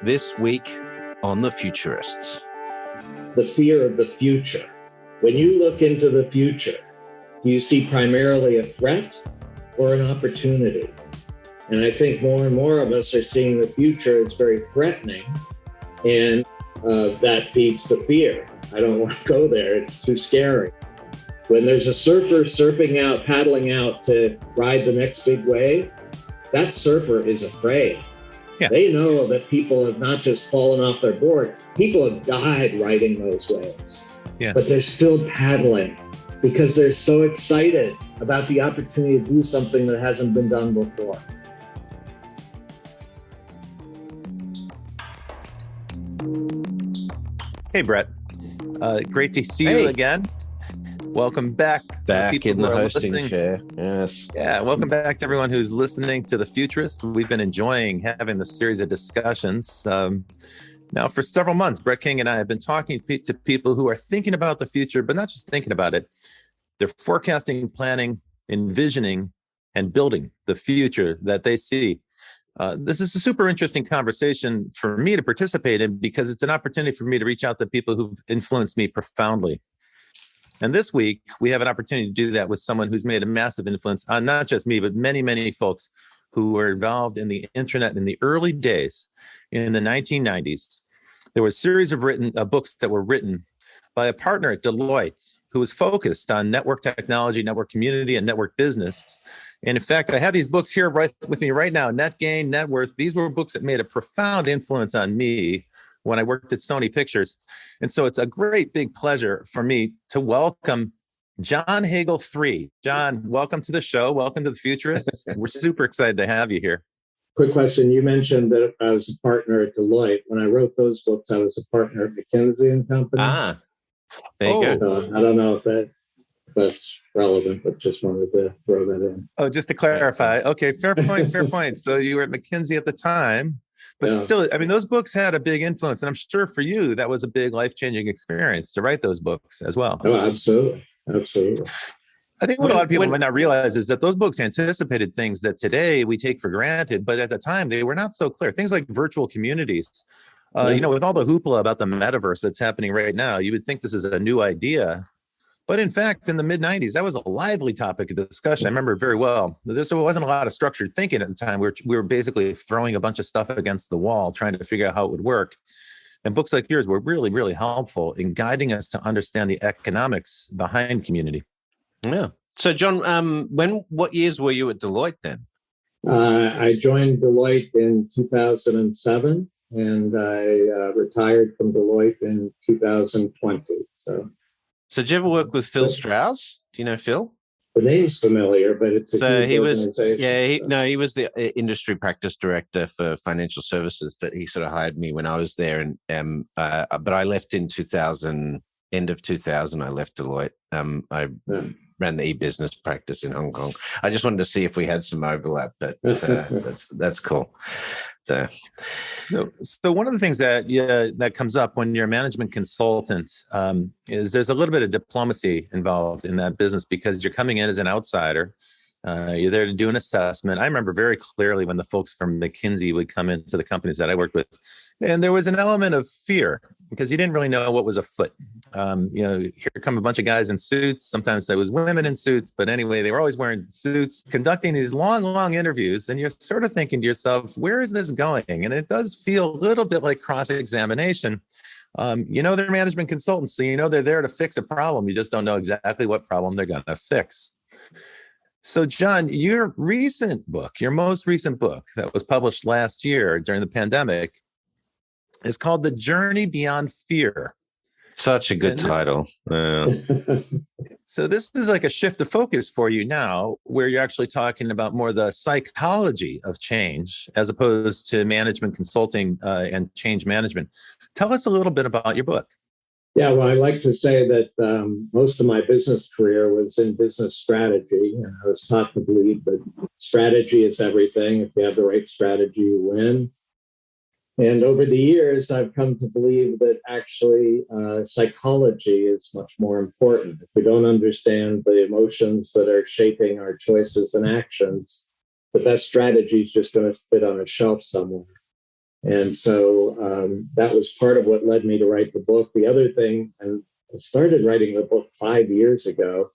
This week on The Futurists. The fear of the future. When you look into the future, do you see primarily a threat or an opportunity? And I think more and more of us are seeing the future as very threatening, and that feeds the fear. I don't want to go there. It's too scary. When there's a surfer surfing out, paddling out to ride the next big wave, that surfer is afraid. Yeah. They know that people have not just fallen off their board, people have died riding those waves. Yeah. But they're still paddling because they're so excited about the opportunity to do something that hasn't been done before. Hey, Brett. Great to see you again. Welcome back in the hosting chair. Yes. Yeah, welcome back to everyone who's listening to The Futurists. We've been enjoying having this series of discussions. Now, for several months, Brett King and I have been talking to people who are thinking about the future, but not just thinking about it. They're forecasting, planning, envisioning, and building the future that they see. This is a super interesting conversation for me to participate in because it's an opportunity for me to reach out to people who've influenced me profoundly. And this week, we have an opportunity to do that with someone who's made a massive influence on not just me, but many, many folks who were involved in the internet in the early days in the 1990s. There were a series of books that were written by a partner at Deloitte who was focused on network technology, network community, and network business. And in fact, I have these books here right with me right now, Net Gain, Net Worth. These were books that made a profound influence on me when I worked at Sony Pictures. And so it's a great big pleasure for me to welcome John Hagel III. John, welcome to the show. Welcome to The Futurists. We're super excited to have you here. Quick question. You mentioned that I was a partner at Deloitte. When I wrote those books, I was a partner at McKinsey and Company. There you go. I don't know if that's relevant, but just wanted to throw that in. Oh, just to clarify. Okay, fair point, fair point. So you were at McKinsey at the time. But still, I mean, those books had a big influence. And I'm sure for you, that was a big life-changing experience to write those books as well. Oh, absolutely. Absolutely. I think what a lot of people might not realize is that those books anticipated things that today we take for granted. But at the time, they were not so clear. Things like virtual communities. With all the hoopla about the metaverse that's happening right now, you would think this is a new idea. But in fact, in the mid-90s, that was a lively topic of discussion. I remember it very well. There wasn't a lot of structured thinking at the time. We were basically throwing a bunch of stuff against the wall, trying to figure out how it would work. And books like yours were really, really helpful in guiding us to understand the economics behind community. Yeah. So, John, what years were you at Deloitte then? I joined Deloitte in 2007, and I retired from Deloitte in 2020. So did you ever work with Phil Strauss? Do you know Phil? The name's familiar, but it's a he was he was the industry practice director for financial services, but he sort of hired me when I was there, and but I left in 2000, end of 2000. I left Deloitte. I ran the e-business practice in Hong Kong. I just wanted to see if we had some overlap, but that's cool. So one of the things that comes up when you're a management consultant is there's a little bit of diplomacy involved in that business because you're coming in as an outsider. You're there to do an assessment. I remember very clearly when the folks from McKinsey would come into the companies that I worked with, and there was an element of fear because you didn't really know what was afoot. Here come a bunch of guys in suits. Sometimes there was women in suits, but anyway, they were always wearing suits, conducting these long, long interviews. And you're sort of thinking to yourself, where is this going? And it does feel a little bit like cross-examination. They're management consultants, so they're there to fix a problem. You just don't know exactly what problem they're going to fix. So, John, your most recent book that was published last year during the pandemic is called The Journey Beyond Fear. Such a good title. So this is like a shift of focus for you now, where you're actually talking about more the psychology of change as opposed to management consulting and change management. Tell us a little bit about your book. Yeah, well, I like to say that most of my business career was in business strategy. And I was taught to believe that strategy is everything. If you have the right strategy, you win. And over the years, I've come to believe that actually psychology is much more important. If we don't understand the emotions that are shaping our choices and actions, the best strategy is just going to sit on a shelf somewhere. And so that was part of what led me to write the book. The other thing, and I started writing the book 5 years ago.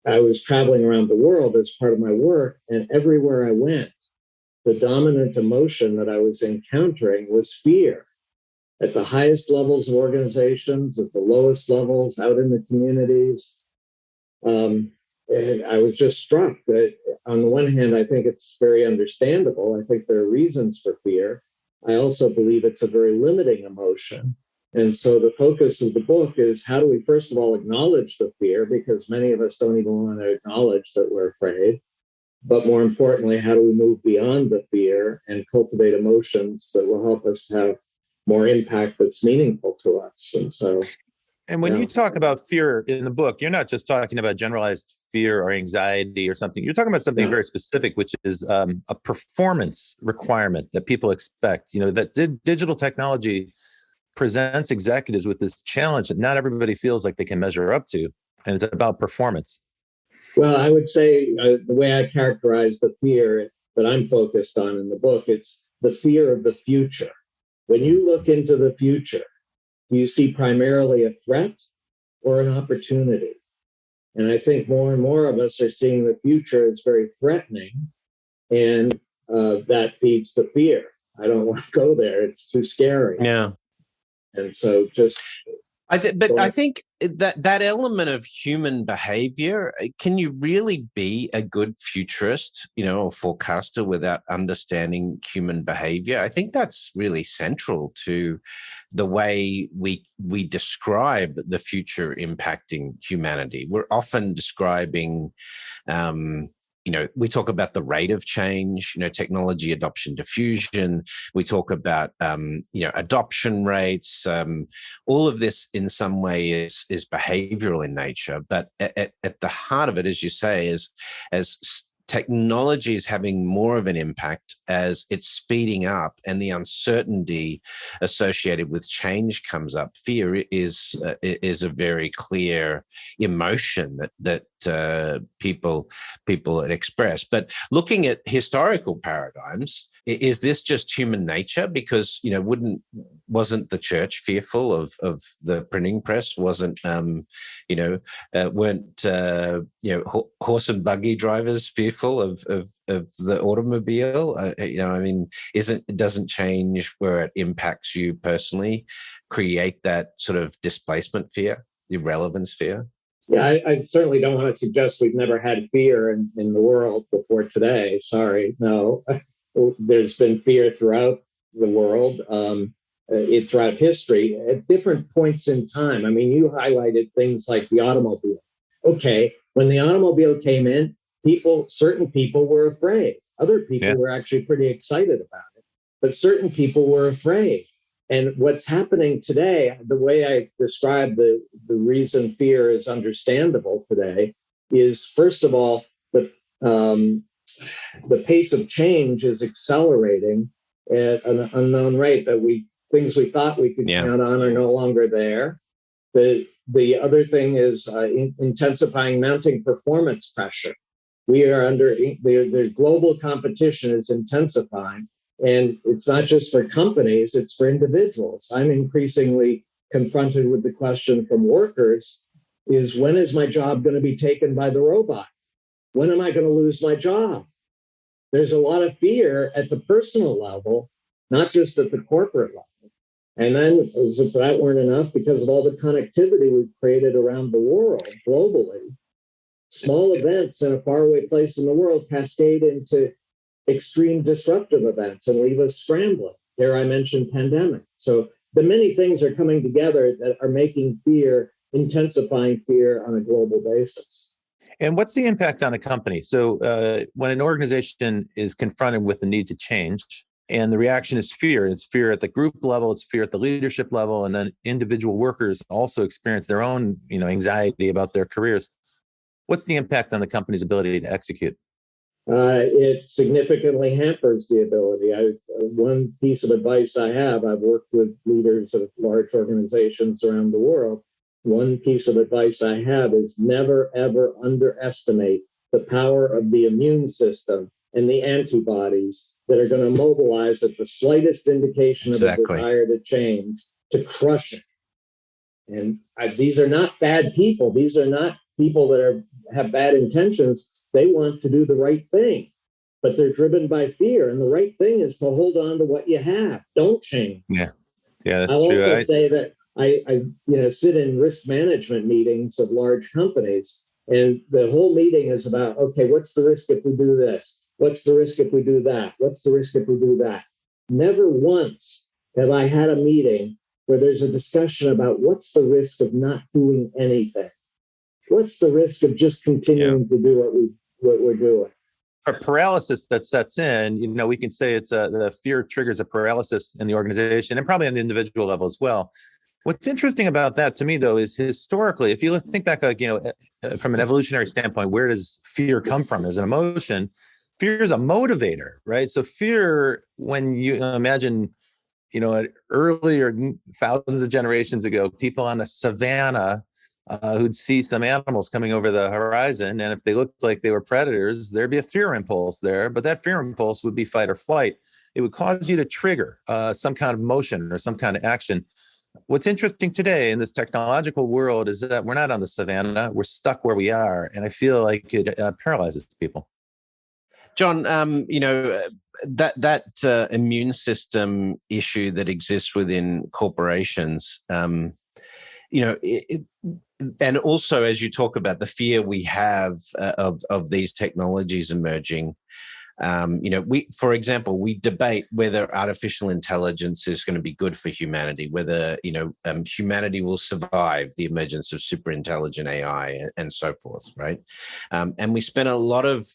I was traveling around the world as part of my work, and everywhere I went, the dominant emotion that I was encountering was fear. At the highest levels of organizations, at the lowest levels, out in the communities. And I was just struck that on the one hand, I think it's very understandable. I think there are reasons for fear. I also believe it's a very limiting emotion. And so the focus of the book is how do we, first of all, acknowledge the fear, because many of us don't even want to acknowledge that we're afraid. But more importantly, how do we move beyond the fear and cultivate emotions that will help us have more impact that's meaningful to us? And when you talk about fear in the book, you're not just talking about generalized fear or anxiety or something. You're talking about something very specific, which is a performance requirement that people expect. That digital technology presents executives with this challenge that not everybody feels like they can measure up to. And it's about performance. Well, I would say the way I characterize the fear that I'm focused on in the book, it's the fear of the future. When you look into the future, you see primarily a threat or an opportunity. And I think more and more of us are seeing the future as very threatening, and that feeds the fear. I don't want to go there. It's too scary. Yeah. And so I think that element of human behavior, can you really be a good futurist, or forecaster without understanding human behavior? I think that's really central to the way we describe the future impacting humanity. We're often describing we talk about the rate of change, technology adoption diffusion. We talk about, adoption rates. All of this in some way is behavioral in nature. But at the heart of it, as you say, is as technology is having more of an impact as it's speeding up and the uncertainty associated with change comes up. Fear is a very clear emotion that people express. But looking at historical paradigms, is this just human nature? Because wasn't the church fearful of the printing press? Wasn't weren't horse and buggy drivers fearful of the automobile? It doesn't change where it impacts you personally create that sort of displacement fear, irrelevance fear? Yeah, I certainly don't want to suggest we've never had fear in the world before today. Sorry, no. There's been fear throughout the world, throughout history, at different points in time. I mean, you highlighted things like the automobile. Okay, when the automobile came in, certain people were afraid. Other people were actually pretty excited about it, but certain people were afraid. And what's happening today, the way I describe the reason fear is understandable today, is first of all, the pace of change is accelerating at an unknown rate. That things we thought we could count on are no longer there. The other thing is intensifying mounting performance pressure. We are under the global competition is intensifying, and it's not just for companies; it's for individuals. I'm increasingly confronted with the question from workers: is when is my job going to be taken by the robot? When am I going to lose my job? There's a lot of fear at the personal level, not just at the corporate level. And then, as if that weren't enough, because of all the connectivity we've created around the world, globally, small events in a faraway place in the world cascade into extreme disruptive events and leave us scrambling. Here I mentioned pandemic. So the many things are coming together that are making fear, intensifying fear on a global basis. And what's the impact on a company? So when an organization is confronted with the need to change, and the reaction is fear, it's fear at the group level, it's fear at the leadership level, and then individual workers also experience their own, anxiety about their careers. What's the impact on the company's ability to execute? It significantly hampers the ability. One piece of advice I have, I've worked with leaders of large organizations around the world. One piece of advice I have is never, ever underestimate the power of the immune system and the antibodies that are going to mobilize at the slightest indication of a desire to change to crush it. And these are not bad people. These are not people that have bad intentions. They want to do the right thing, but they're driven by fear. And the right thing is to hold on to what you have. Don't change. Yeah, that's I'll true. also say that I sit in risk management meetings of large companies, and the whole meeting is about, okay, what's the risk if we do this? What's the risk if we do that? What's the risk if we do that? Never once have I had a meeting where there's a discussion about what's the risk of not doing anything. What's the risk of just continuing to do what we're doing? A paralysis that sets in, we can say it's the fear triggers a paralysis in the organization and probably on the individual level as well. What's interesting about that to me, though, is historically, if you think back, from an evolutionary standpoint, where does fear come from as an emotion? Fear is a motivator, right? So fear, when you imagine, earlier thousands of generations ago, people on a savanna who'd see some animals coming over the horizon, and if they looked like they were predators, there'd be a fear impulse there, but that fear impulse would be fight or flight. It would cause you to trigger some kind of motion or some kind of action. What's interesting today in this technological world is that we're not on the savanna, we're stuck where we are, and I feel like it paralyzes people. John, that immune system issue that exists within corporations, and also as you talk about the fear we have of these technologies emerging, for example, we debate whether artificial intelligence is going to be good for humanity, whether, humanity will survive the emergence of super intelligent AI and so forth, right? And we spent a lot of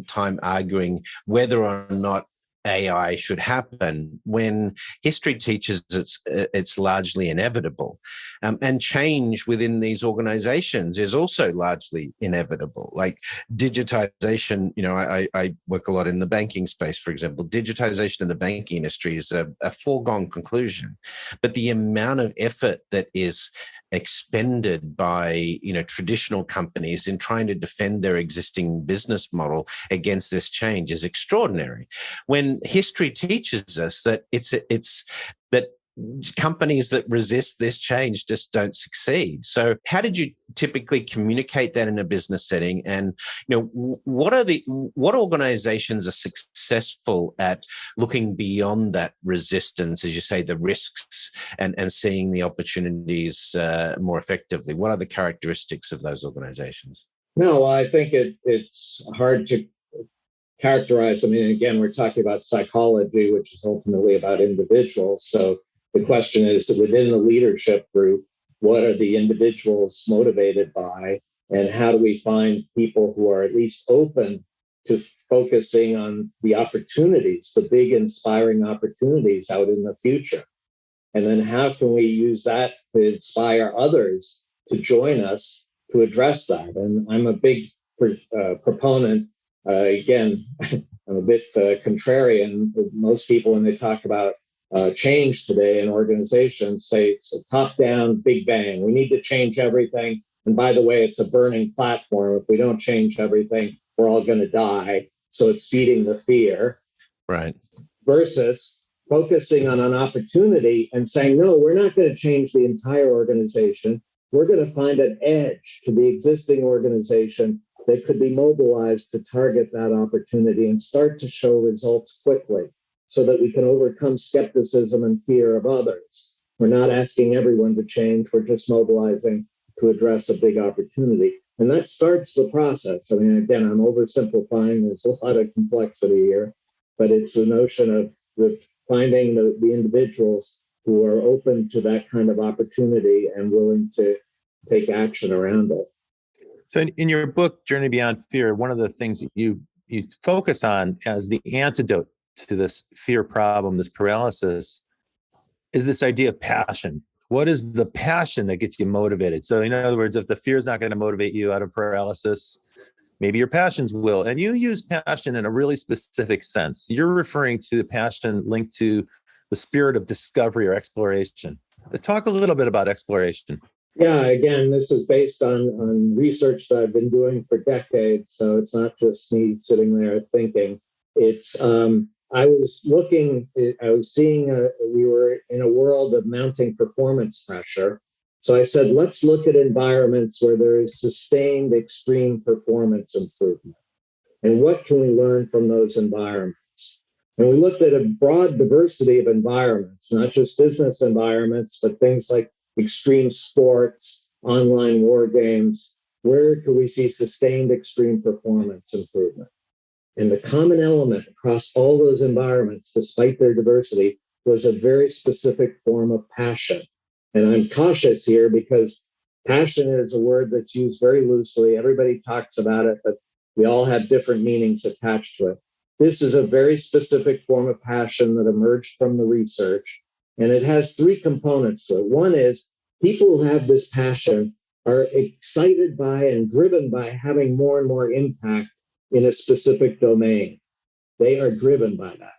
time arguing whether or not AI should happen when history teaches it's largely inevitable. And change within these organizations is also largely inevitable. Like digitization, I work a lot in the banking space, for example. Digitization in the banking industry is a foregone conclusion. But the amount of effort that is expended by traditional companies in trying to defend their existing business model against this change is extraordinary. When history teaches us that it's that companies that resist this change just don't succeed. So how did you typically communicate that in a business setting? And what organizations are successful at looking beyond that resistance, as you say, the risks, and seeing the opportunities more effectively? What are the characteristics of those organizations? No, I think it's hard to characterize. I mean, again, we're talking about psychology, which is ultimately about individuals. So the question is, within the leadership group, what are the individuals motivated by, and how do we find people who are at least open to focusing on the opportunities, the big inspiring opportunities out in the future? And then how can we use that to inspire others to join us to address that? And I'm a big proponent. Again, I'm a bit contrarian. Most people, when they talk about change today in organizations, say it's a top-down big bang. We need to change everything. And by the way, it's a burning platform. If we don't change everything, we're all going to die. So it's feeding the fear. Right. Versus focusing on an opportunity and saying, no, we're not going to change the entire organization. We're going to find an edge to the existing organization that could be mobilized to target that opportunity and start to show results quickly so that we can overcome skepticism and fear of others. We're not asking everyone to change. We're just mobilizing to address a big opportunity. And that starts the process. I mean, again, I'm oversimplifying. There's a lot of complexity here, but it's the notion of finding the individuals who are open to that kind of opportunity and willing to take action around it. So in your book, Journey Beyond Fear, one of the things that you focus on as the antidote to this fear problem, this paralysis, is this idea of passion. What is the passion that gets you motivated? So in other words, if the fear is not going to motivate you out of paralysis, maybe your passions will. And you use passion in a really specific sense. You're referring to the passion linked to the spirit of discovery or exploration. Talk a little bit about exploration. Yeah, again, this is based on research that I've been doing for decades. So it's not just me sitting there thinking. It's I was seeing, we were in a world of mounting performance pressure. So I said, let's look at environments where there is sustained extreme performance improvement. And what can we learn from those environments? And we looked at a broad diversity of environments, not just business environments, but things like extreme sports, online war games. Where could we see sustained extreme performance improvement? And the common element across all those environments, despite their diversity, was a very specific form of passion. And I'm cautious here because passion is a word that's used very loosely. Everybody talks about it, but we all have different meanings attached to it. This is a very specific form of passion that emerged from the research, and it has three components to it. One is people who have this passion are excited by and driven by having more and more impact in a specific domain. They are driven by that.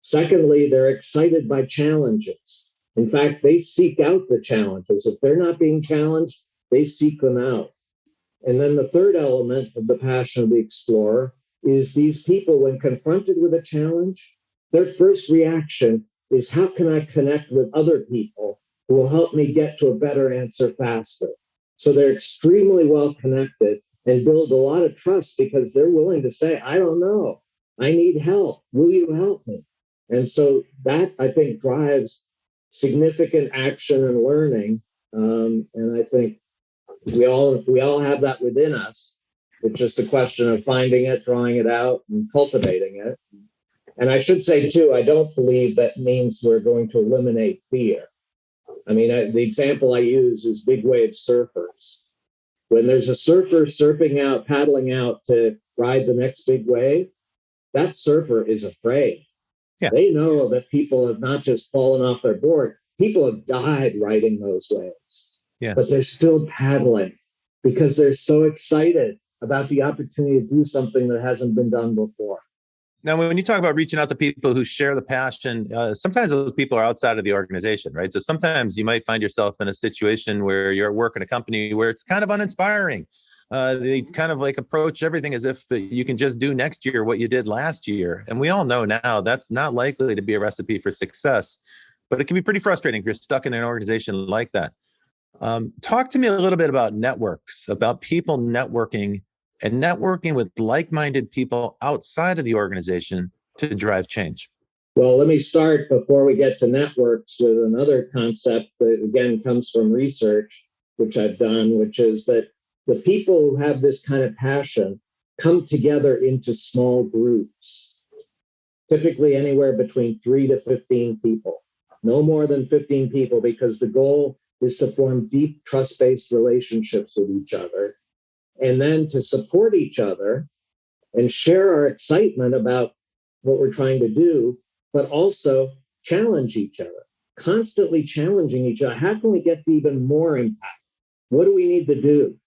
Secondly, they're excited by challenges. In fact, they seek out the challenges. If they're not being challenged, they seek them out. And then the third element of the passion of the explorer is these people, when confronted with a challenge, their first reaction is, how can I connect with other people who will help me get to a better answer faster? So they're extremely well connected and build a lot of trust because they're willing to say, I don't know, I need help. Will you help me? And so that, I think, drives significant action and learning. And I think we all have that within us. It's just a question of finding it, drawing it out, and cultivating it. And I should say, too, I don't believe that means we're going to eliminate fear. I mean, the example I use is big wave surfers. When there's a surfer surfing out, paddling out to ride the next big wave, that surfer is afraid. Yeah. They know that people have not just fallen off their board, people have died riding those waves. Yeah. But they're still paddling because they're so excited about the opportunity to do something that hasn't been done before. Now, when you talk about reaching out to people who share the passion, sometimes those people are outside of the organization, right? So sometimes you might find yourself in a situation where you're at work in a company where it's kind of uninspiring. They kind of like approach everything as if you can just do next year what you did last year. And we all know now that's not likely to be a recipe for success, but it can be pretty frustrating if you're stuck in an organization like that. Talk to me a little bit about networks, about people networking and networking with like-minded people outside of the organization to drive change. Well, let me start before we get to networks with another concept that, again, comes from research, which I've done, which is that the people who have this kind of passion come together into small groups, typically anywhere between 3 to 15 people, no more than 15 people, because the goal is to form deep trust-based relationships with each other, and then to support each other and share our excitement about what we're trying to do, but also challenge each other, constantly challenging each other. How can we get to even more impact? What do we need to do?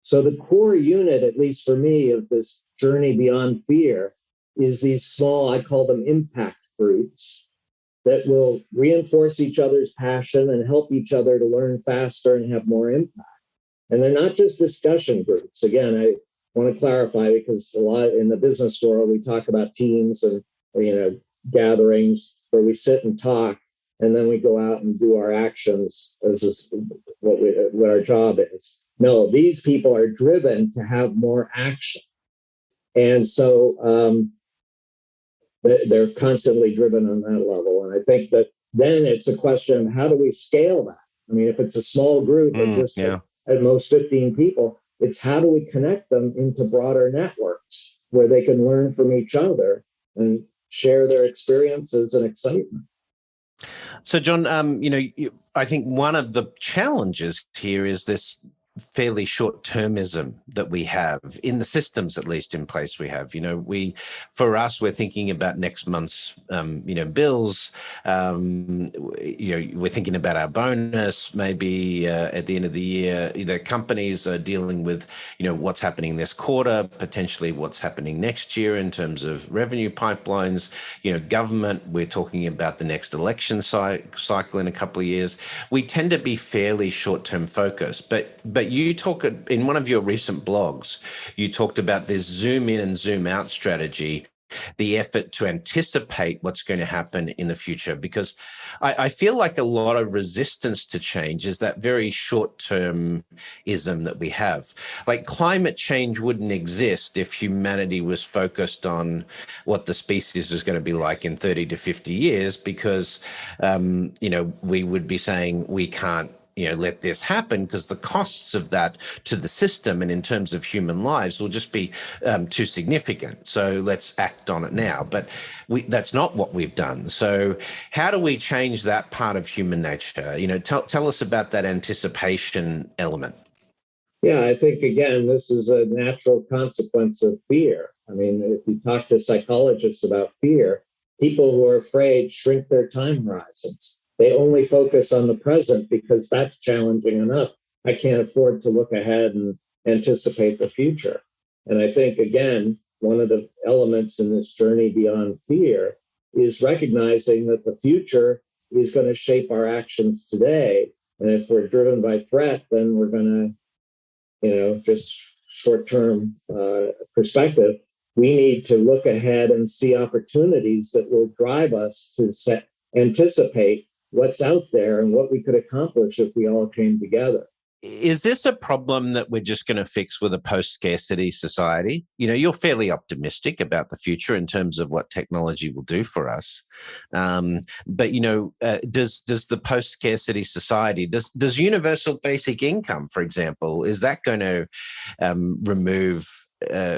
So the core unit, at least for me, of this journey beyond fear is these small, I call them impact groups, that will reinforce each other's passion and help each other to learn faster and have more impact. And they're not just discussion groups. Again, I want to clarify, because a lot in the business world, we talk about teams and, gatherings where we sit and talk, and then we go out and do our actions as what our job is. No, these people are driven to have more action. And so they're constantly driven on that level. And I think that then it's a question of how do we scale that? I mean, if it's a small group of just at most 15 people, it's how do we connect them into broader networks where they can learn from each other and share their experiences and excitement. So, John, I think one of the challenges here is this fairly short-termism that we have in the systems, at least in place we have. For us, we're thinking about next month's, bills. We're thinking about our bonus, maybe at the end of the year. Companies are dealing with, what's happening this quarter, potentially what's happening next year in terms of revenue pipelines. Government, we're talking about the next election cycle in a couple of years. We tend to be fairly short-term focused, but you talk in one of your recent blogs, you talked about this zoom in and zoom out strategy the effort to anticipate what's going to happen in the future, because I feel like a lot of resistance to change is that very short-termism that we have. Like climate change wouldn't exist if humanity was focused on what the species is going to be like in 30 to 50 years, because, we would be saying we can't let this happen because the costs of that to the system and in terms of human lives will just be too significant. So let's act on it now. But that's not what we've done. So how do we change that part of human nature? Tell us about that anticipation element. Yeah, I think, again, this is a natural consequence of fear. I mean, if you talk to psychologists about fear, people who are afraid shrink their time horizons. They only focus on the present because that's challenging enough. I can't afford to look ahead and anticipate the future. And I think, again, one of the elements in this journey beyond fear is recognizing that the future is going to shape our actions today. And if we're driven by threat, then we're going to, just short-term perspective, we need to look ahead and see opportunities that will drive us to anticipate what's out there and what we could accomplish if we all came together. Is this a problem that we're just going to fix with a post-scarcity society? You're fairly optimistic about the future in terms of what technology will do for us. But does the post-scarcity society, does universal basic income, for example, is that going to remove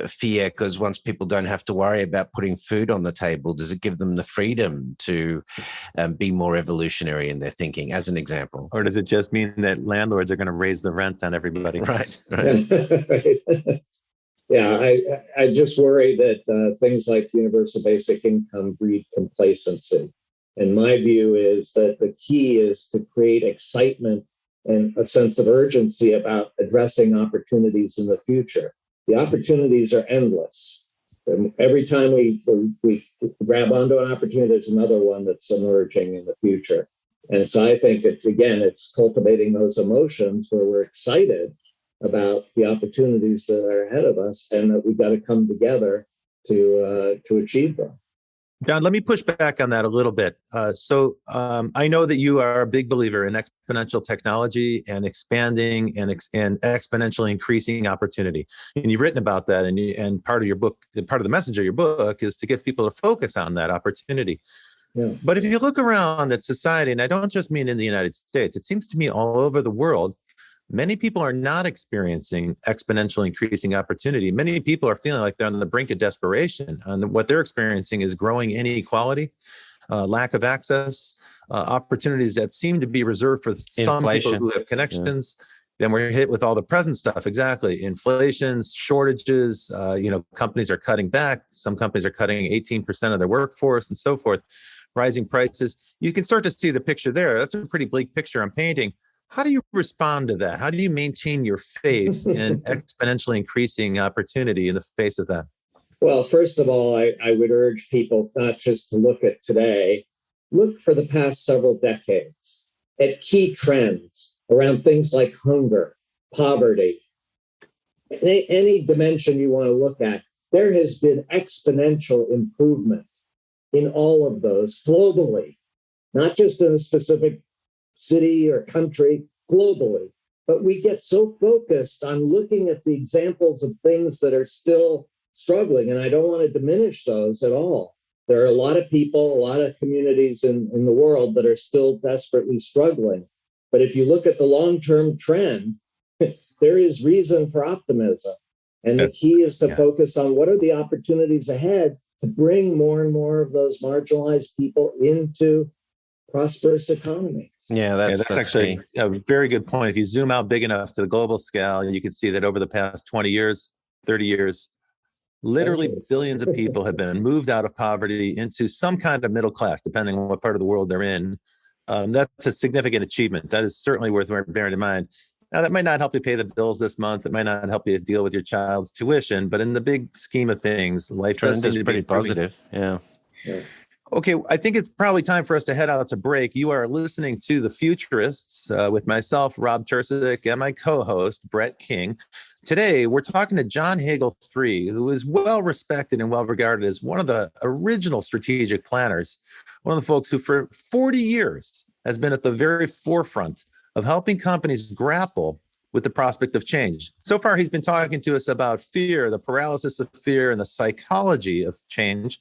fear? Because once people don't have to worry about putting food on the table, does it give them the freedom to be more evolutionary in their thinking, as an example? Or does it just mean that landlords are going to raise the rent on everybody? Right. Yeah, I just worry that things like universal basic income breed complacency. And my view is that the key is to create excitement and a sense of urgency about addressing opportunities in the future. The opportunities are endless. And every time we grab onto an opportunity, there's another one that's emerging in the future. And so I think it's cultivating those emotions where we're excited about the opportunities that are ahead of us and that we've got to come together to achieve them. John, let me push back on that a little bit. I know that you are a big believer in exponential technology and expanding and exponentially increasing opportunity. And you've written about that, and part of your book, part of the message of your book is to get people to focus on that opportunity. Yeah. But if you look around at society, and I don't just mean in the United States, it seems to me all over the world, many people are not experiencing exponentially increasing opportunity. Many people are feeling like they're on the brink of desperation. And what they're experiencing is growing inequality, lack of access, opportunities that seem to be reserved for some people who have connections. Yeah. Then we're hit with all the present stuff. Exactly. Inflation, shortages, companies are cutting back. Some companies are cutting 18% of their workforce and so forth. Rising prices. You can start to see the picture there. That's a pretty bleak picture I'm painting. How do you respond to that? How do you maintain your faith in exponentially increasing opportunity in the face of that? Well, first of all, I would urge people not just to look at today, look for the past several decades at key trends around things like hunger, poverty, any dimension you want to look at. There has been exponential improvement in all of those globally, not just in a specific city or country, globally. But we get so focused on looking at the examples of things that are still struggling, and I don't want to diminish those at all. There are a lot of people, a lot of communities in the world that are still desperately struggling. But if you look at the long-term trend, there is reason for optimism. And the key is to focus on what are the opportunities ahead to bring more and more of those marginalized people into prosperous economies. Yeah, that's actually a very good point. If you zoom out big enough to the global scale, you can see that over the past 20 years, 30 years, literally billions of people have been moved out of poverty into some kind of middle class, depending on what part of the world they're in. That's a significant achievement. That is certainly worth bearing in mind. Now, that might not help you pay the bills this month. It might not help you deal with your child's tuition, but in the big scheme of things, life does seem to be pretty positive. Yeah. Okay, I think it's probably time for us to head out to break. You are listening to The Futurists with myself, Rob Tercek, and my co-host, Brett King. Today, we're talking to John Hagel III, who is well respected and well regarded as one of the original strategic planners, one of the folks who for 40 years has been at the very forefront of helping companies grapple with the prospect of change. So far, he's been talking to us about fear, the paralysis of fear, and the psychology of change.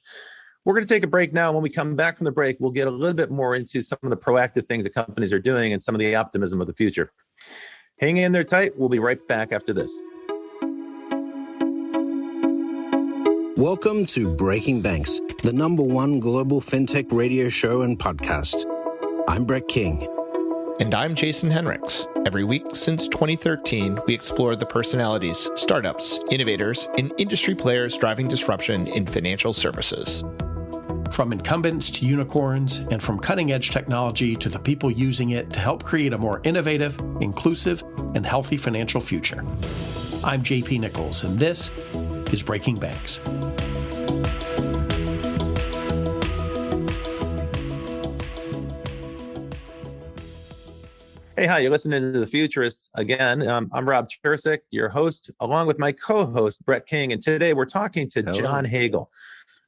We're going to take a break now. When we come back from the break, we'll get a little bit more into some of the proactive things that companies are doing and some of the optimism of the future. Hang in there tight. We'll be right back after this. Welcome to Breaking Banks, the #1 global fintech radio show and podcast. I'm Brett King. And I'm Jason Henricks. Every week since 2013, we explore the personalities, startups, innovators, and industry players driving disruption in financial services. From incumbents to unicorns, and from cutting-edge technology to the people using it to help create a more innovative, inclusive, and healthy financial future. I'm JP Nichols, and this is Breaking Banks. Hey, hi, you're listening to The Futurists again. I'm Rob Tercek, your host, along with my co-host, Brett King. And today we're talking to John Hagel.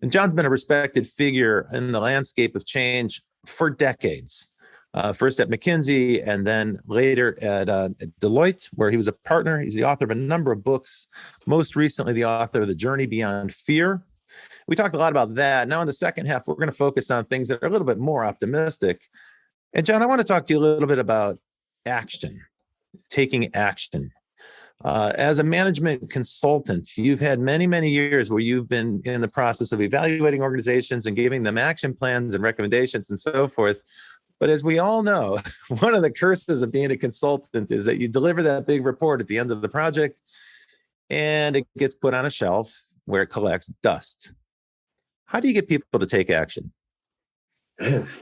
And John's been a respected figure in the landscape of change for decades. First at McKinsey and then later at Deloitte, where he was a partner. He's the author of a number of books, most recently the author of The Journey Beyond Fear. We talked a lot about that. Now in the second half, we're going to focus on things that are a little bit more optimistic. And John, I want to talk to you a little bit about action, taking action. As a management consultant, you've had many, many years where you've been in the process of evaluating organizations and giving them action plans and recommendations and so forth. But as we all know, one of the curses of being a consultant is that you deliver that big report at the end of the project and it gets put on a shelf where it collects dust. How do you get people to take action?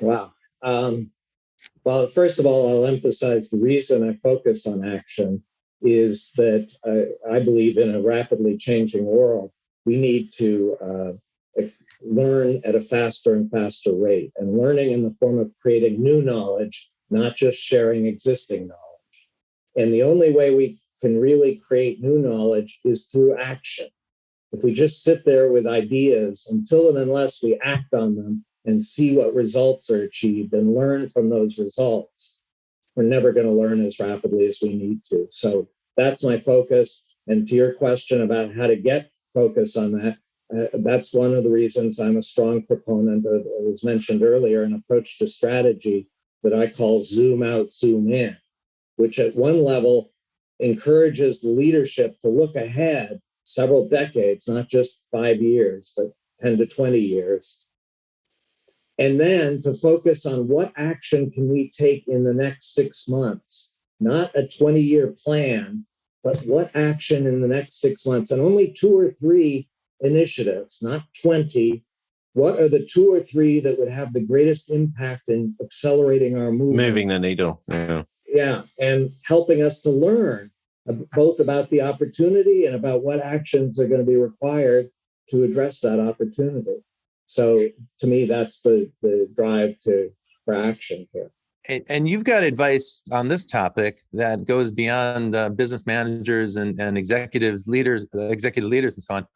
Wow. Well, first of all, I'll emphasize the reason I focus on action is that I believe in a rapidly changing world, we need to learn at a faster and faster rate, and learning in the form of creating new knowledge, not just sharing existing knowledge. And the only way we can really create new knowledge is through action. If we just sit there with ideas until and unless we act on them and see what results are achieved and learn from those results, we're never going to learn as rapidly as we need to. So that's my focus. And to your question about how to get focus on that, that's one of the reasons I'm a strong proponent of, as was mentioned earlier, an approach to strategy that I call zoom out, zoom in, which at one level encourages leadership to look ahead several decades, not just 5 years, but 10 to 20 years. And then to focus on what action can we take in the next 6 months, not a 20-year plan, but what action in the next 6 months, and only 2 or 3 initiatives, not 20. What are the 2 or 3 that would have the greatest impact in accelerating our movement? Moving the needle. Yeah, and helping us to learn both about the opportunity and about what actions are going to be required to address that opportunity. So to me, that's the drive for action here. And you've got advice on this topic that goes beyond business managers and executives, leaders, executive leaders, and so on.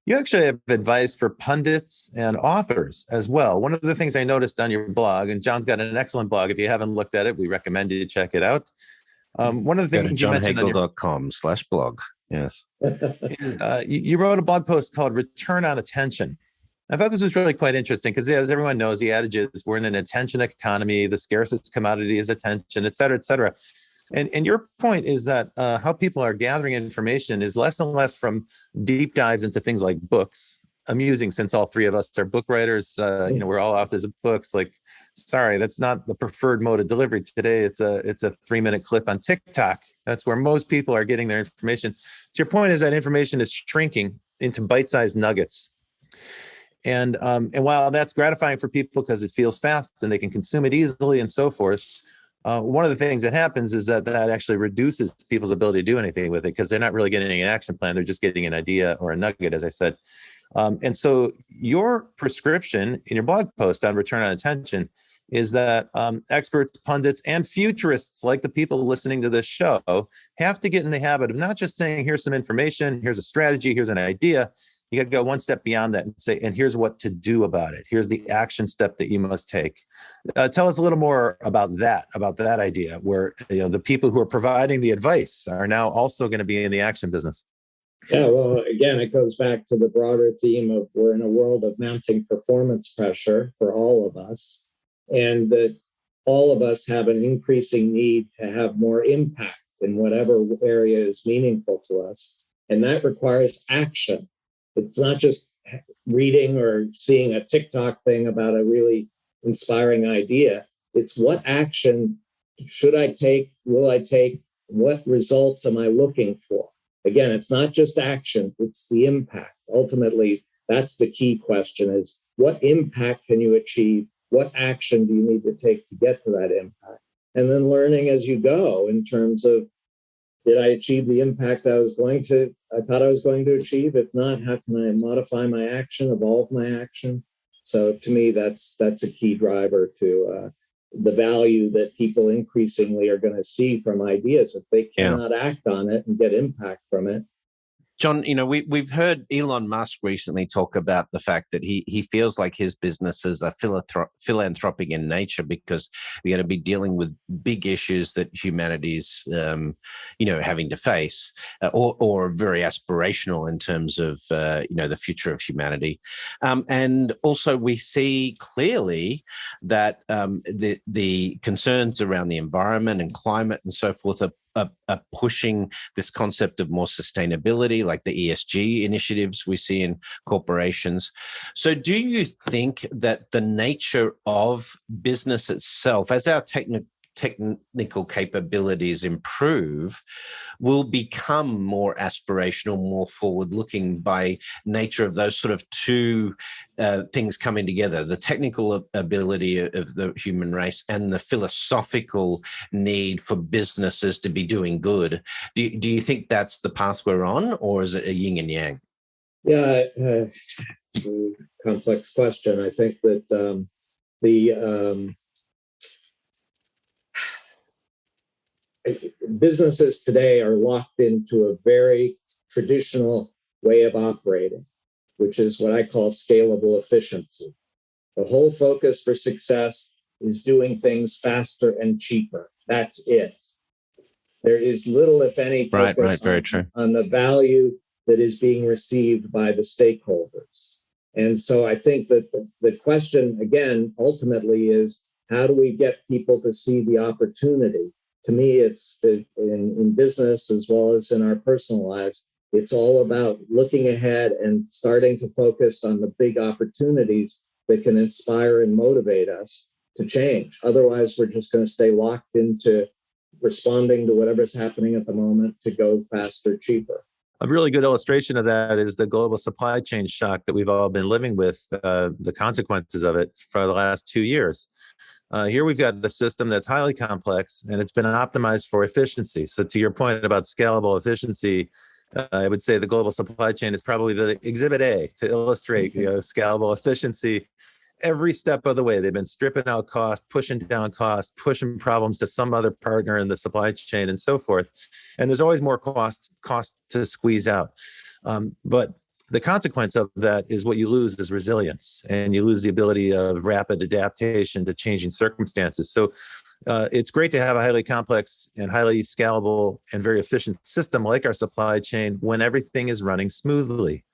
You actually have advice for pundits and authors as well. One of the things I noticed on your blog, and John's got an excellent blog. If you haven't looked at it, we recommend you check it out. One of the things you mentioned on johnhagel.com/blog. Yes. Is, you wrote a blog post called Return on Attention. I thought this was really quite interesting because, as everyone knows, the adage is we're in an attention economy. The scarcest commodity is attention, et cetera, et cetera. And your point is that how people are gathering information is less and less from deep dives into things like books. Amusing, since all three of us are book writers. We're all authors of books. Like, sorry, that's not the preferred mode of delivery today. It's a 3-minute clip on TikTok. That's where most people are getting their information. So your point is that information is shrinking into bite-sized nuggets. And while that's gratifying for people because it feels fast and they can consume it easily and so forth, one of the things that happens is that actually reduces people's ability to do anything with it because they're not really getting an action plan. They're just getting an idea or a nugget, as I said. And so your prescription in your blog post on return on attention is that experts, pundits, and futurists, like the people listening to this show, have to get in the habit of not just saying, here's some information, here's a strategy, here's an idea. You got to go one step beyond that and say, and here's what to do about it. Here's the action step that you must take. Tell us a little more about that idea, where the people who are providing the advice are now also going to be in the action business. Yeah, well, again, it goes back to the broader theme of we're in a world of mounting performance pressure for all of us, and that all of us have an increasing need to have more impact in whatever area is meaningful to us. And that requires action. It's not just reading or seeing a TikTok thing about a really inspiring idea. It's what action should I take? Will I take? What results am I looking for? Again, it's not just action, it's the impact. Ultimately, that's the key question, is what impact can you achieve? What action do you need to take to get to that impact? And then learning as you go in terms of, did I achieve the impact I thought I was going to achieve? If not, how can I modify my action, evolve my action? So to me, that's a key driver to the value that people increasingly are going to see from ideas. If they cannot act on it and get impact from it. John, we've heard Elon Musk recently talk about the fact that he feels like his businesses are philanthropic in nature, because we're going to be dealing with big issues that humanity's, having to face, or very aspirational in terms of, the future of humanity. And also we see clearly that the concerns around the environment and climate and so forth are pushing this concept of more sustainability, like the ESG initiatives we see in corporations. So do you think that the nature of business itself, as our technical capabilities improve, will become more aspirational, more forward-looking by nature of those sort of two things coming together, the technical ability of the human race and the philosophical need for businesses to be doing good? Do you think that's the path we're on, or is it a yin and yang? Yeah, complex question. I think that businesses today are locked into a very traditional way of operating, which is what I call scalable efficiency. The whole focus for success is doing things faster and cheaper. That's it. There is little, if any, focus on the value that is being received by the stakeholders. And so I think that the question, again, ultimately is, how do we get people to see the opportunity? To me, it's in business as well as in our personal lives, it's all about looking ahead and starting to focus on the big opportunities that can inspire and motivate us to change. Otherwise, we're just going to stay locked into responding to whatever's happening at the moment to go faster, cheaper. A really good illustration of that is the global supply chain shock that we've all been living with, the consequences of it for the last 2 years. Here we've got a system that's highly complex, and it's been optimized for efficiency. So to your point about scalable efficiency, I would say the global supply chain is probably the exhibit A to illustrate scalable efficiency. Every step of the way, they've been stripping out cost, pushing down cost, pushing problems to some other partner in the supply chain, and so forth. And there's always more cost to squeeze out. But the consequence of that is what you lose is resilience, and you lose the ability of rapid adaptation to changing circumstances. So it's great to have a highly complex and highly scalable and very efficient system like our supply chain when everything is running smoothly.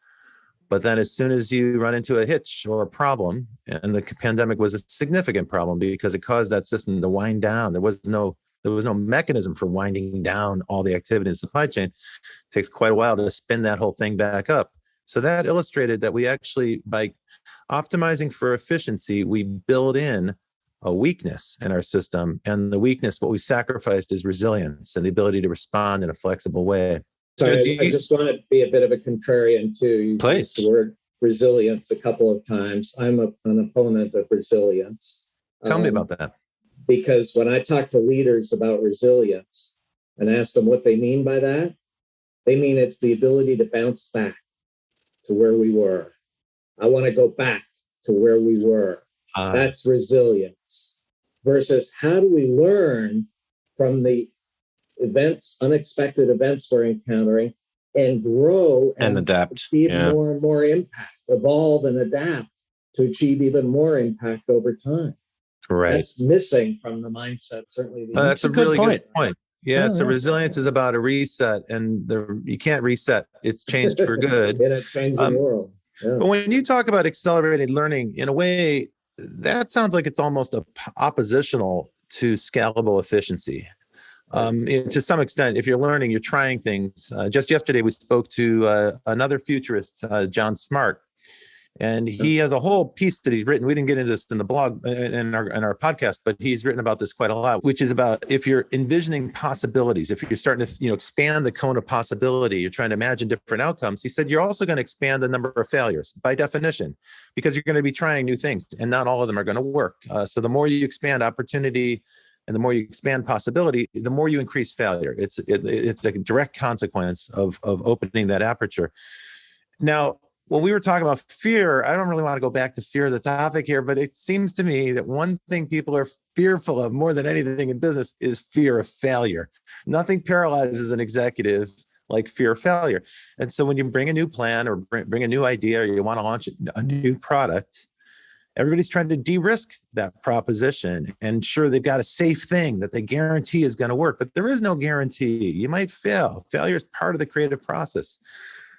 But then as soon as you run into a hitch or a problem, and the pandemic was a significant problem because it caused that system to wind down. There was no mechanism for winding down all the activity in the supply chain. It takes quite a while to spin that whole thing back up. So that illustrated that we actually, by optimizing for efficiency, we build in a weakness in our system. And the weakness, what we sacrificed, is resilience and the ability to respond in a flexible way. So I just want to be a bit of a contrarian too. You used the word resilience a couple of times. I'm an opponent of resilience. Tell me about that. Because when I talk to leaders about resilience and ask them what they mean by that, they mean it's the ability to bounce back to where we were. I want to go back to where we were. That's resilience. Versus how do we learn from the events, unexpected events we're encountering, and grow and adapt, achieve more and more impact, evolve and adapt to achieve even more impact over time. Right. That's missing from the mindset, certainly. That's a really good point. Yeah, so resilience is about a reset, and you can't reset. It's changed for good. In a changing world. Yeah. But when you talk about accelerated learning, in a way, that sounds like it's almost oppositional to scalable efficiency. To some extent, if you're learning, you're trying things. Just yesterday, we spoke to another futurist, John Smart, and he has a whole piece that he's written. We didn't get into this in the blog in our podcast, but he's written about this quite a lot, which is about if you're envisioning possibilities, if you're starting to expand the cone of possibility, you're trying to imagine different outcomes. He said you're also going to expand the number of failures by definition, because you're going to be trying new things, and not all of them are going to work. So the more you expand opportunity, and the more you expand possibility, the more you increase failure. It's a direct consequence of opening that aperture. Now, when we were talking about fear, I don't really want to go back to fear as a topic here, but it seems to me that one thing people are fearful of more than anything in business is fear of failure. Nothing paralyzes an executive like fear of failure. And so when you bring a new plan or bring a new idea, or you want to launch a new product, everybody's trying to de-risk that proposition and ensure they've got a safe thing that they guarantee is going to work. But there is no guarantee. You might fail. Failure is part of the creative process.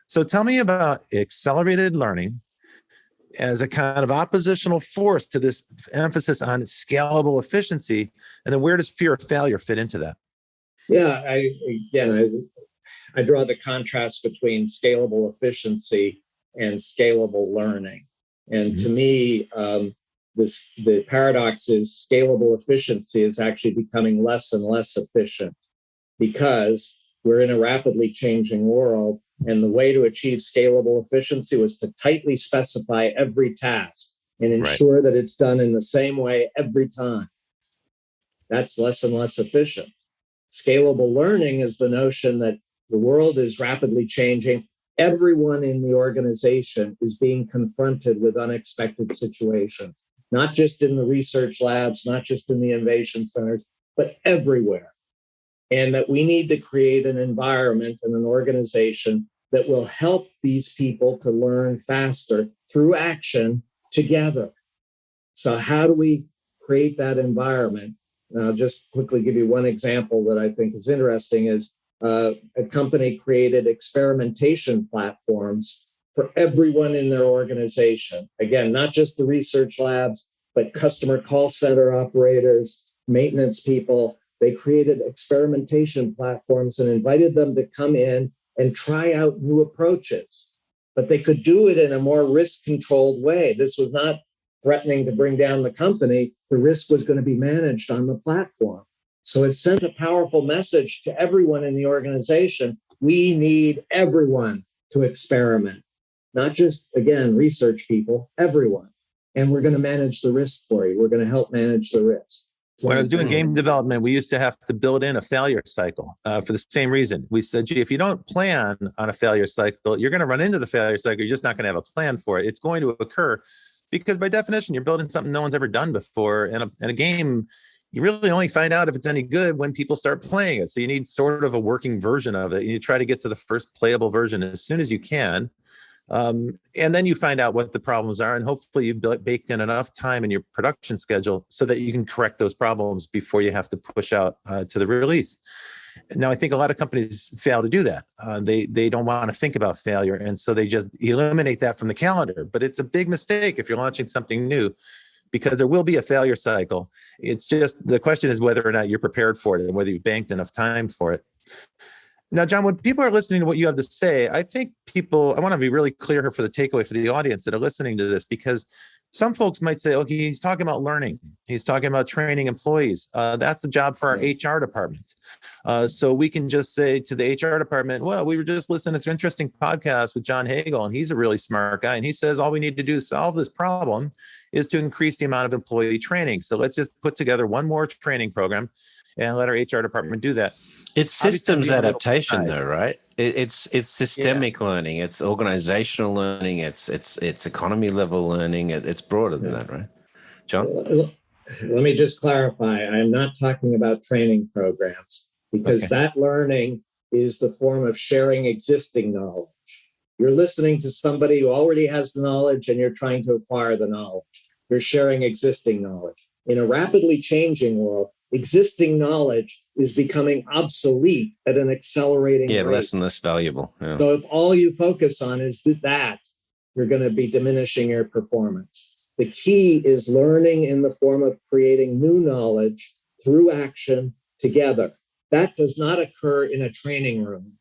So tell me about accelerated learning as a kind of oppositional force to this emphasis on scalable efficiency. And then where does fear of failure fit into that? Yeah, I draw the contrast between scalable efficiency and scalable learning. And to me, the paradox is scalable efficiency is actually becoming less and less efficient because we're in a rapidly changing world. And the way to achieve scalable efficiency was to tightly specify every task and ensure that it's done in the same way every time. That's less and less efficient. Scalable learning is the notion that the world is rapidly changing. Everyone in the organization is being confronted with unexpected situations, not just in the research labs, not just in the innovation centers, but everywhere. And that we need to create an environment and an organization that will help these people to learn faster through action together. So how do we create that environment? And I'll just quickly give you one example that I think is interesting is a company created experimentation platforms for everyone in their organization. Again, not just the research labs, but customer call center operators, maintenance people. They created experimentation platforms and invited them to come in and try out new approaches. But they could do it in a more risk-controlled way. This was not threatening to bring down the company. The risk was going to be managed on the platform. So it sent a powerful message to everyone in the organization. We need everyone to experiment, not just, again, research people, everyone. And we're going to manage the risk for you. We're going to help manage the risk. When I was doing game development, we used to have to build in a failure cycle for the same reason. We said, gee, if you don't plan on a failure cycle, you're going to run into the failure cycle. You're just not going to have a plan for it. It's going to occur because by definition, you're building something no one's ever done before. And a game, you really only find out if it's any good when people start playing it. So you need sort of a working version of it. You try to get to the first playable version as soon as you can. And then you find out what the problems are, and hopefully you've baked in enough time in your production schedule so that you can correct those problems before you have to push out to the release. Now, I think a lot of companies fail to do that. They don't want to think about failure, and so they just eliminate that from the calendar. But it's a big mistake if you're launching something new, because there will be a failure cycle. It's just the question is whether or not you're prepared for it and whether you've banked enough time for it. Now, John, when people are listening to what you have to say, I think I want to be really clear here for the takeaway for the audience that are listening to this, because some folks might say, okay, he's talking about learning. He's talking about training employees. That's a job for our HR department. So we can just say to the HR department, well, we were just listening to an interesting podcast with John Hagel, and he's a really smart guy. And he says, all we need to do to solve this problem is to increase the amount of employee training. So let's just put together one more training program and let our HR department do that. It's systems adaptation though, right? It's systemic learning, it's organizational learning, it's economy level learning. It's broader than that, right, John? Let me just clarify. I'm not talking about training programs, because that learning is the form of sharing existing knowledge. You're listening to somebody who already has the knowledge and you're trying to acquire the knowledge. You're sharing existing knowledge. In a rapidly changing world, existing knowledge is becoming obsolete at an accelerating rate. Less and less valuable. Yeah. So if all you focus on is that, you're going to be diminishing your performance. The key is learning in the form of creating new knowledge through action together. That does not occur in a training room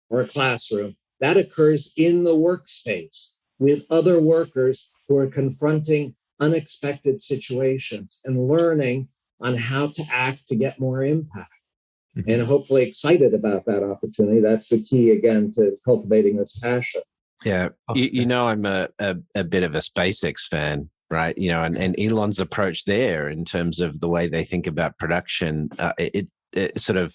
or a classroom. That occurs in the workspace with other workers who are confronting unexpected situations and learning on how to act to get more impact. And hopefully excited about that opportunity. That's the key, again, to cultivating this passion. Yeah. I'm a bit of a SpaceX fan, right? And Elon's approach there in terms of the way they think about production, it sort of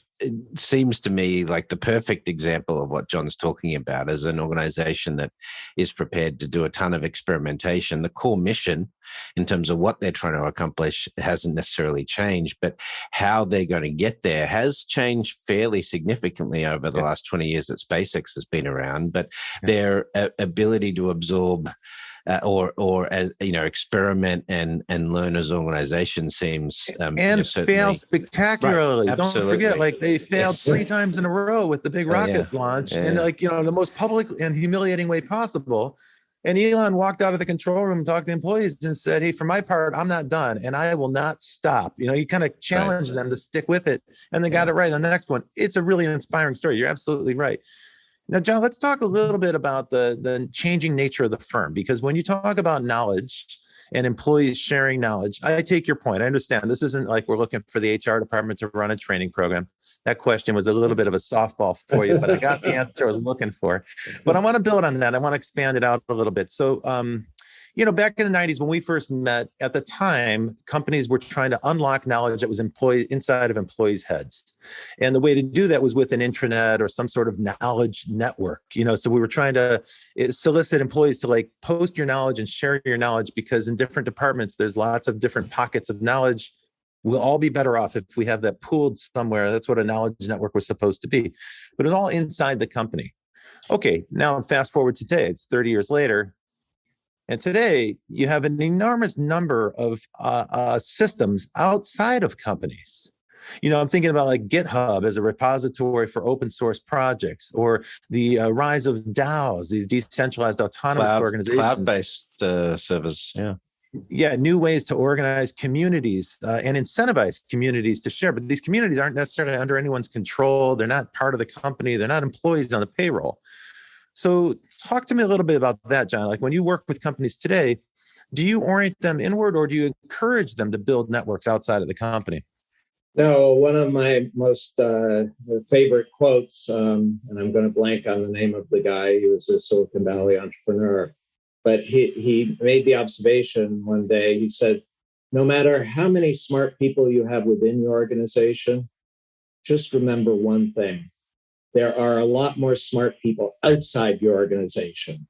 seems to me like the perfect example of what John's talking about as an organization that is prepared to do a ton of experimentation. The core mission in terms of what they're trying to accomplish hasn't necessarily changed, but how they're going to get there has changed fairly significantly over the last 20 years that SpaceX has been around. But their ability to absorb or as experiment and learn as organization seems and fail spectacularly. Right. Don't forget, like they failed 3 times in a row with the big rocket launch, and the most public and humiliating way possible. And Elon walked out of the control room, talked to employees, and said, "Hey, for my part, I'm not done, and I will not stop." He kind of challenged them to stick with it, and they got it right on the next one. It's a really inspiring story. You're absolutely right. Now, John, let's talk a little bit about the changing nature of the firm, because when you talk about knowledge and employees sharing knowledge, I take your point. I understand this isn't like we're looking for the HR department to run a training program. That question was a little bit of a softball for you, but I got the answer I was looking for. But I want to build on that. I want to expand it out a little bit. So, back in the 90s when we first met, at the time, companies were trying to unlock knowledge that was inside of employees' heads. And the way to do that was with an intranet or some sort of knowledge network. So we were trying to solicit employees to post your knowledge and share your knowledge, because in different departments, there's lots of different pockets of knowledge. We'll all be better off if we have that pooled somewhere. That's what a knowledge network was supposed to be. But it was all inside the company. Okay, now fast forward to today. It's 30 years later. And today, you have an enormous number of systems outside of companies. I'm thinking about like GitHub as a repository for open source projects, or the rise of DAOs, these decentralized autonomous organizations. Cloud-based servers, new ways to organize communities and incentivize communities to share. But these communities aren't necessarily under anyone's control. They're not part of the company. They're not employees on the payroll. So talk to me a little bit about that, John. Like when you work with companies today, do you orient them inward, or do you encourage them to build networks outside of the company? No, one of my most favorite quotes, and I'm going to blank on the name of the guy. He was a Silicon Valley entrepreneur, but he made the observation one day. He said, no matter how many smart people you have within your organization, just remember one thing. There are a lot more smart people outside your organization.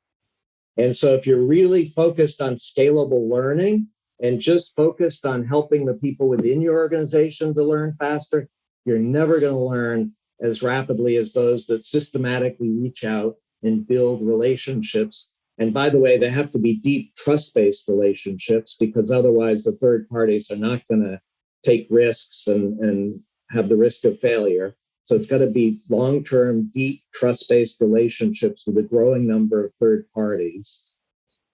And so if you're really focused on scalable learning and just focused on helping the people within your organization to learn faster, you're never going to learn as rapidly as those that systematically reach out and build relationships. And by the way, they have to be deep trust-based relationships, because otherwise the third parties are not going to take risks and have the risk of failure. So it's got to be long-term, deep, trust-based relationships with a growing number of third parties,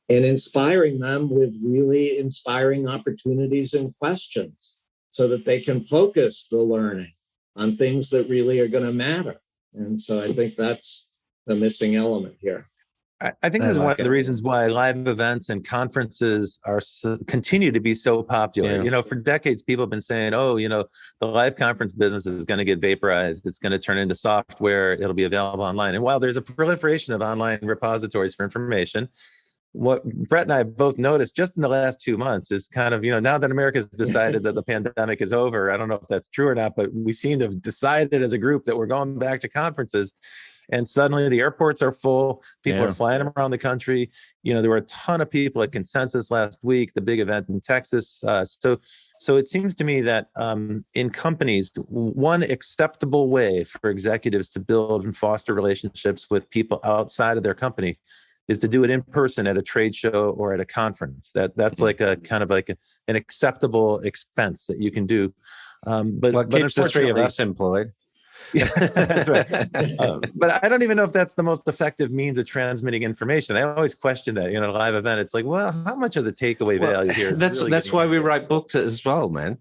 and inspiring them with really inspiring opportunities and questions so that they can focus the learning on things that really are going to matter. And so I think that's the missing element here. I think that's one of the reasons why live events and conferences continue to be so popular. Yeah. For decades, people have been saying, the live conference business is going to get vaporized. It's going to turn into software. It'll be available online. And while there's a proliferation of online repositories for information, what Brett and I have both noticed just in the last 2 months is kind of, now that America's decided that the pandemic is over, I don't know if that's true or not, but we seem to have decided as a group that we're going back to conferences. and suddenly the airports are full. People Yeah. are flying around the country. There were a ton of people at Consensus last week, the big event in Texas. So it seems to me that in companies, one acceptable way for executives to build and foster relationships with people outside of their company is to do it in person at a trade show or at a conference. That's like a kind of like an acceptable expense that you can do. But keeps the three of unfortunately, us employed. Yeah, that's right. But I don't even know if that's the most effective means of transmitting information. I always question that, a live event. It's like, well, how much of the takeaway value here? That's why we write books as well, man.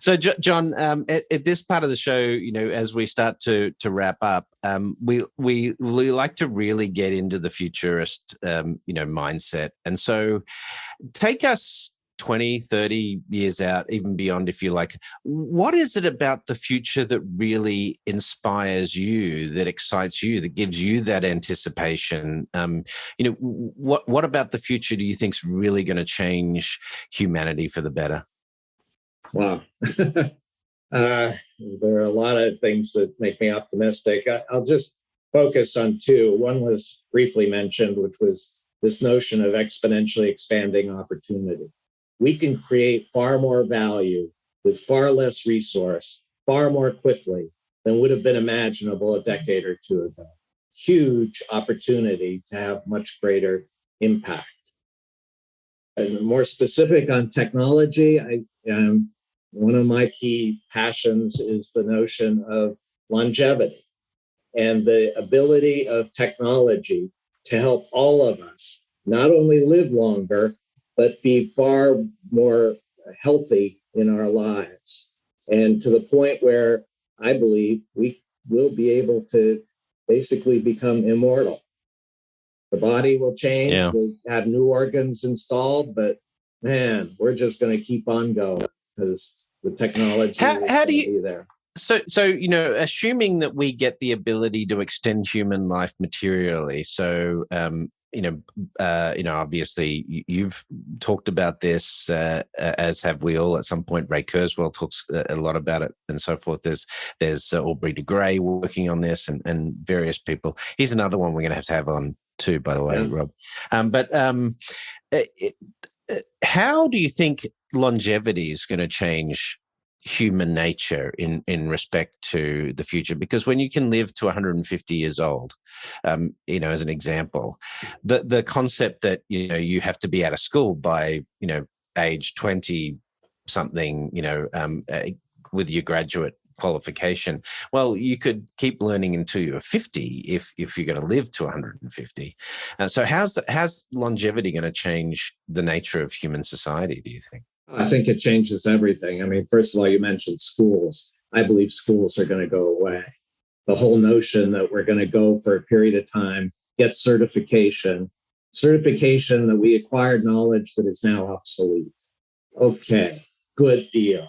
So John, at this part of the show, as we start to wrap up, we like to really get into the futurist, mindset. And so take us 20, 30 years out, even beyond, if you like. What is it about the future that really inspires you, that excites you, that gives you that anticipation? What about the future do you think is really going to change humanity for the better? Wow. There are a lot of things that make me optimistic. I'll just focus on two. One was briefly mentioned, which was this notion of exponentially expanding opportunity. We can create far more value with far less resource, far more quickly than would have been imaginable a decade or two ago. Huge opportunity to have much greater impact. And more specific on technology, one of my key passions is the notion of longevity and the ability of technology to help all of us not only live longer, but be far more healthy in our lives. And to the point where I believe we will be able to basically become immortal. The body will change, we'll have new organs installed, but man, we're just going to keep on going because the technology is be there. So, assuming that we get the ability to extend human life materially, so, obviously you've talked about this, as have we all at some point. Ray Kurzweil talks a lot about it and so forth. There's Aubrey de Grey working on this and various people. Here's another one we're going to have on too, by the way, Rob. How do you think longevity is going to change human nature in respect to the future? Because when you can live to 150 years old, as an example, the concept that you have to be out of school by age 20 something, with your graduate qualification, well, you could keep learning until you're 50 if you're going to live to 150. So how's longevity going to change the nature of human society, do you think? I think it changes everything. I mean, first of all, you mentioned schools. I believe schools are going to go away. The whole notion that we're going to go for a period of time, get certification that we acquired knowledge that is now obsolete. Okay, good deal.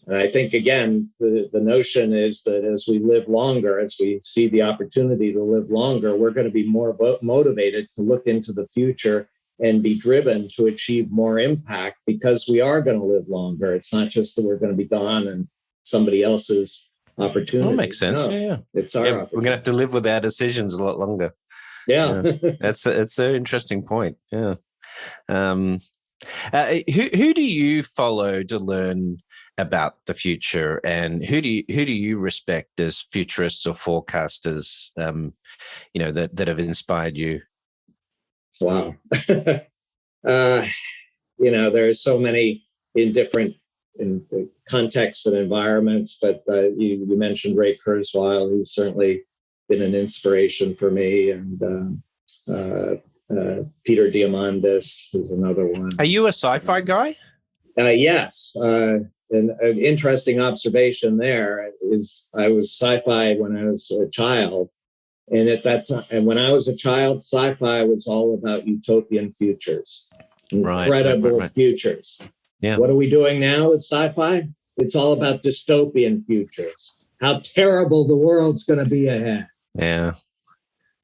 And I think, again, the notion is that as we live longer, as we see the opportunity to live longer, we're going to be more motivated to look into the future and be driven to achieve more impact because we are going to live longer. It's not just that we're going to be gone and somebody else's opportunity. That makes sense. No, it's our opportunity. We're going to have to live with our decisions a lot longer. Yeah. That's an interesting point. Yeah. Who do you follow to learn about the future, and who do you respect as futurists or forecasters, that have inspired you? Wow. There are so many in different contexts and environments, but you mentioned Ray Kurzweil. He's certainly been an inspiration for me, and Peter Diamandis is another one. Are you a sci-fi guy? Yes. An interesting observation there is I was sci-fi when I was a child. And at that time, and when I was a child, sci-fi was all about utopian futures, incredible futures. Yeah. What are we doing now with sci-fi? It's all about dystopian futures. How terrible the world's going to be ahead. Yeah.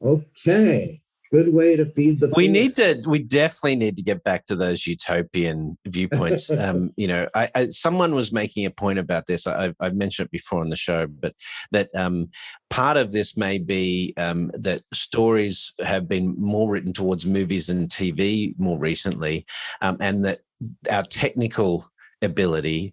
Okay. good way to feed the force. We definitely need to get back to those utopian viewpoints. Someone was making a point about this. I've mentioned it before on the show, but that part of this may be that stories have been more written towards movies and TV more recently, and that our technical ability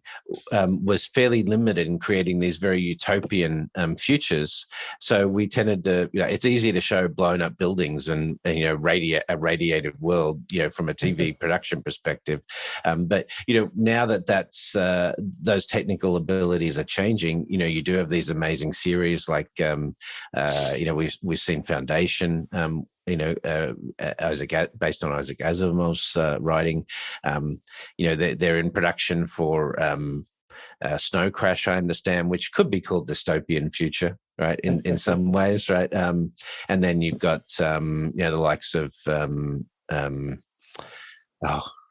was fairly limited in creating these very utopian futures. So we tended to, it's easy to show blown up buildings and a radiated world, from a TV production perspective. But now that's those technical abilities are changing. You do have these amazing series like we've seen Foundation. Based on Isaac Asimov's writing. They're in production for Snow Crash, I understand, which could be called dystopian future, right? In some ways, right? And then you've got the likes of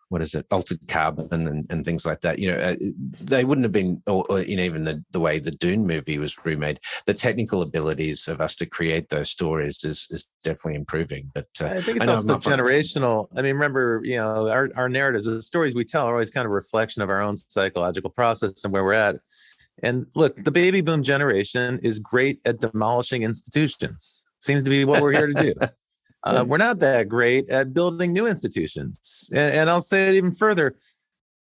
what is it, Altered Carbon and things like that. They wouldn't have been, or even the way the Dune movie was remade. The technical abilities of us to create those stories is definitely improving. But I think it's also generational. I mean, remember, our narratives, the stories we tell are always kind of a reflection of our own psychological process and where we're at. And look, the baby boom generation is great at demolishing institutions. Seems to be what we're here to do. We're not that great at building new institutions. And I'll say it even further.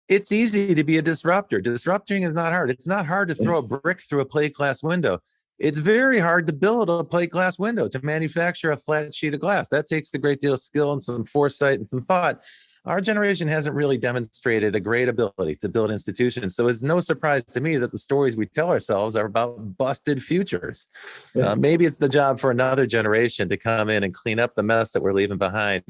It's easy to be a disruptor. Disrupting is not hard. It's not hard to throw a brick through a plate glass window. It's very hard to build a plate glass window, to manufacture a flat sheet of glass. That takes a great deal of skill and some foresight and some thought. Our generation hasn't really demonstrated a great ability to build institutions. So it's no surprise to me that the stories we tell ourselves are about busted futures. Maybe it's the job for another generation to come in and clean up the mess that we're leaving behind.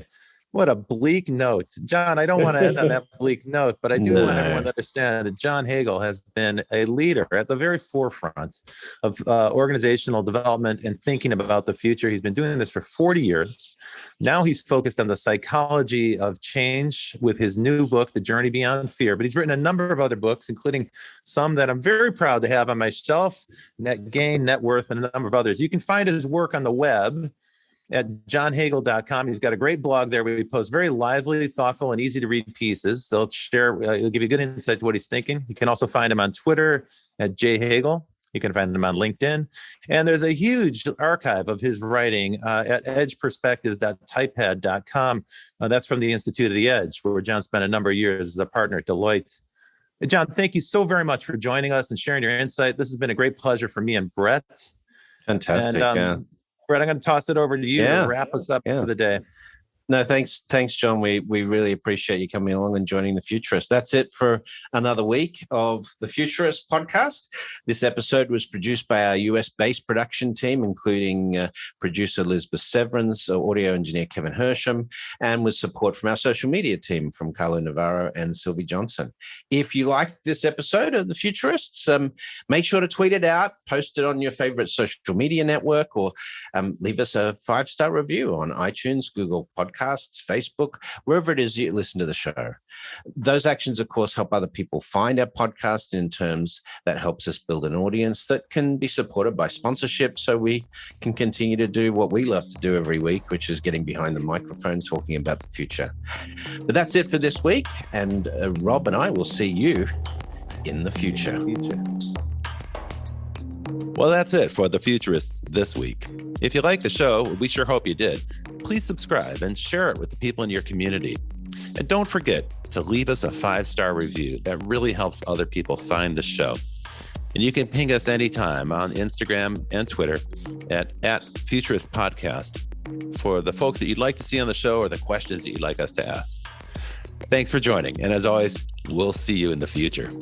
What a bleak note. John, I don't want to end on that bleak note, but I do want everyone to understand that John Hagel has been a leader at the very forefront of organizational development and thinking about the future. He's been doing this for 40 years. Now he's focused on the psychology of change with his new book, The Journey Beyond Fear. But he's written a number of other books, including some that I'm very proud to have on my shelf, Net Gain, Net Worth, and a number of others. You can find his work on the web at johnhagel.com. He's got a great blog there where he posts very lively, thoughtful, and easy to read pieces. They'll he'll give you good insight to what he's thinking. You can also find him on Twitter at jhagel. You can find him on LinkedIn. And there's a huge archive of his writing at edgeperspectives.typepad.com. That's from the Institute of the Edge, where John spent a number of years as a partner at Deloitte. John, thank you so very much for joining us and sharing your insight. This has been a great pleasure for me and Brett. Fantastic. And, Brett, I'm going to toss it over to you to wrap us up for the day. No, thanks, John. We really appreciate you coming along and joining the Futurists. That's it for another week of the Futurists podcast. This episode was produced by our US-based production team, including producer Elizabeth Severance, audio engineer Kevin Hersham, and with support from our social media team from Carlo Navarro and Sylvie Johnson. If you liked this episode of the Futurists, make sure to tweet it out, post it on your favorite social media network, or leave us a 5-star review on iTunes, Google Podcasts, Facebook, wherever it is you listen to the show. Those actions, of course, help other people find our podcast in terms that helps us build an audience that can be supported by sponsorship so we can continue to do what we love to do every week, which is getting behind the microphone talking about the future. But that's it for this week, and Rob and I will see you in the future. Well, that's it for the Futurists this week. If you like the show, we sure hope you did. Please subscribe and share it with the people in your community. And don't forget to leave us a 5-star review. That really helps other people find the show. And you can ping us anytime on Instagram and Twitter at Futurist Podcast for the folks that you'd like to see on the show or the questions that you'd like us to ask. Thanks for joining. And as always, we'll see you in the future.